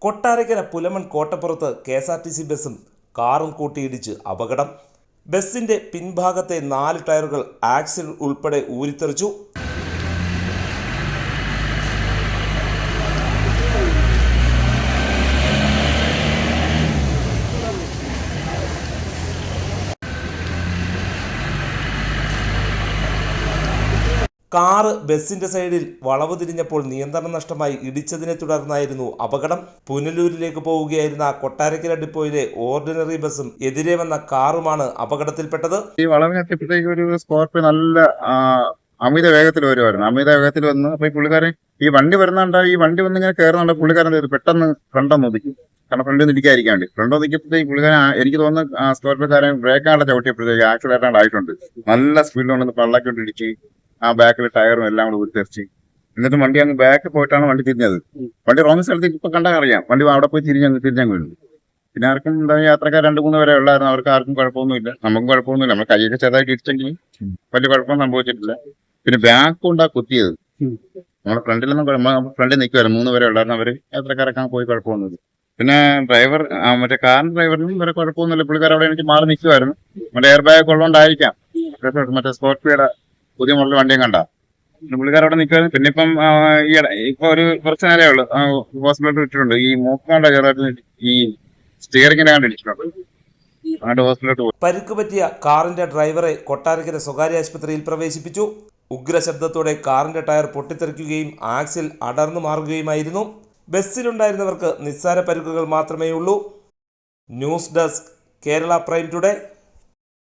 Kottarakkara Pulamon കോട്ടപ്പുറത്ത് KSRTC ബസ്സും കാറും കൂട്ടിയിടിച്ച് അപകടം. ബസ്സിന്റെ പിൻഭാഗത്തെ 4 ടയറുകൾ ആക്സിൽ ഉൾപ്പെടെ ഊരിത്തെറിച്ചു. കാറ് ബസ്സിന്റെ സൈഡിൽ വളവ് തിരിഞ്ഞപ്പോൾ നിയന്ത്രണം നഷ്ടമായി ഇടിച്ചതിനെ തുടർന്നായിരുന്നു അപകടം. പുനലൂരിലേക്ക് പോവുകയായിരുന്ന കൊട്ടാരക്കര ഡിപ്പോയിലെ ഓർഡിനറി ബസ്സും എതിരെ വന്ന കാറുമാണ് അപകടത്തിൽപ്പെട്ടത്. ഈ വളവിനെത്തിയപ്പോഴത്തേക്ക് ഒരു സ്കോർപ്പിയോ നല്ല അമിത വേഗത്തിൽ വരുമായിരുന്നു. അമിത വേഗത്തിൽ വന്ന് അപ്പൊ ഈ പുള്ളിക്കാരൻ ഈ വണ്ടി വരുന്നുണ്ട്, ഈ വണ്ടി വന്ന് ഇങ്ങനെ കയറുന്നുണ്ട്. പുള്ളിക്കാരൻ പെട്ടെന്ന് ഫ്രണ്ട് ഒതുക്കി, കാരണം ഫ്രണ്ട് ഇടിക്കാതിരിക്കാണ്ട് ഫ്രണ്ട് ഒതുക്കിയപ്പോഴത്തേക്ക് പുള്ളിക്കാരൻ എനിക്ക് തോന്നുന്നു സ്കോർപ്പിയോക്കാരൻ ബ്രേക്കാണ്ട് ചവിട്ടിയപ്പോഴത്തേക്ക് ആക്സിഡന്റ് ആയിട്ടുണ്ട്. നല്ല സ്പീഡിൽ കൊണ്ടു പള്ളക്കൊട്ട് ഇടിച്ച് ആ ബാക്കിൽ ടയറും എല്ലാം കൂടെ ഉരുത്തെറിച്ച്, എന്നിട്ട് വണ്ടി അങ്ങ് ബാക്ക് പോയിട്ടാണ് വണ്ടി തിരിഞ്ഞത്. വണ്ടി റോങ് സ്ഥലത്തേക്ക് ഇപ്പൊ കണ്ടാൽ അറിയാം, വണ്ടി അവിടെ പോയി തിരിഞ്ഞങ്ങ് വീണു. പിന്നെ ആർക്കും എന്താ യാത്രക്കാർ 2-3 പേരെ ഉള്ളായിരുന്നു. അവർക്ക് ആർക്കും കുഴപ്പമൊന്നുമില്ല, നമുക്കും കുഴപ്പമൊന്നുമില്ല. നമ്മൾ കൈയൊക്കെ ചെറുതായിട്ട് ഇടിച്ചെങ്കിലും വലിയ കുഴപ്പമൊന്നും സംഭവിച്ചിട്ടില്ല. പിന്നെ ബാക്ക് കൊണ്ടാ കുത്തിയത്. നമ്മുടെ ഫ്രണ്ടിൽ നിൽക്കുമായിരുന്നു, 3 പേരെ ഉള്ളായിരുന്നു. അവര് യാത്രക്കാരൊക്കെ പോയി കുഴപ്പമൊന്നുമില്ല. പിന്നെ ഡ്രൈവർ മറ്റേ കാറിന്റെ ഡ്രൈവറിനും വരെ കുഴപ്പമൊന്നുമില്ല. പുള്ളിക്കാർ അവിടെ എനിക്ക് മാറി നിൽക്കുമായിരുന്നു. മറ്റേ എയർ ബാഗ് ഉള്ളതുകൊണ്ടായിരിക്കാം. മറ്റേ സ്കോർപ്പിയോയുടെ പുതിയ മോഡൽ വണ്ടിയും കണ്ട പുള്ളിക്കാർ അവിടെ നിൽക്കുമായിരുന്നു. പിന്നെ ഇപ്പൊ ഒരു കുറച്ച് നേരമേ ഉള്ളൂ ഹോസ്പിറ്റലിൽ ഇട്ടിട്ടുണ്ട്. ഈ മൂക്കാണ്ട് ചെറുതായിട്ട് ഈ സ്റ്റിയറിംഗിനെ കണ്ടിട്ടുണ്ട്. പരിക്ക് പറ്റിയ കാറിന്റെ ഡ്രൈവറെ കൊട്ടാരക്കര സ്വകാര്യ ആശുപത്രിയിൽ പ്രവേശിപ്പിച്ചു. ഉഗ്രശബ്ദത്തോടെ കാറിന്റെ ടയർ പൊട്ടിത്തെറിക്കുകയും ആക്സിൽ അടർന്നു മാറുകയുമായിരുന്നു. ബസ്സിലുണ്ടായിരുന്നവർക്ക് നിസ്സാര പരിക്കുകൾ മാത്രമേ ഉള്ളൂ. News desk, Kerala prime today.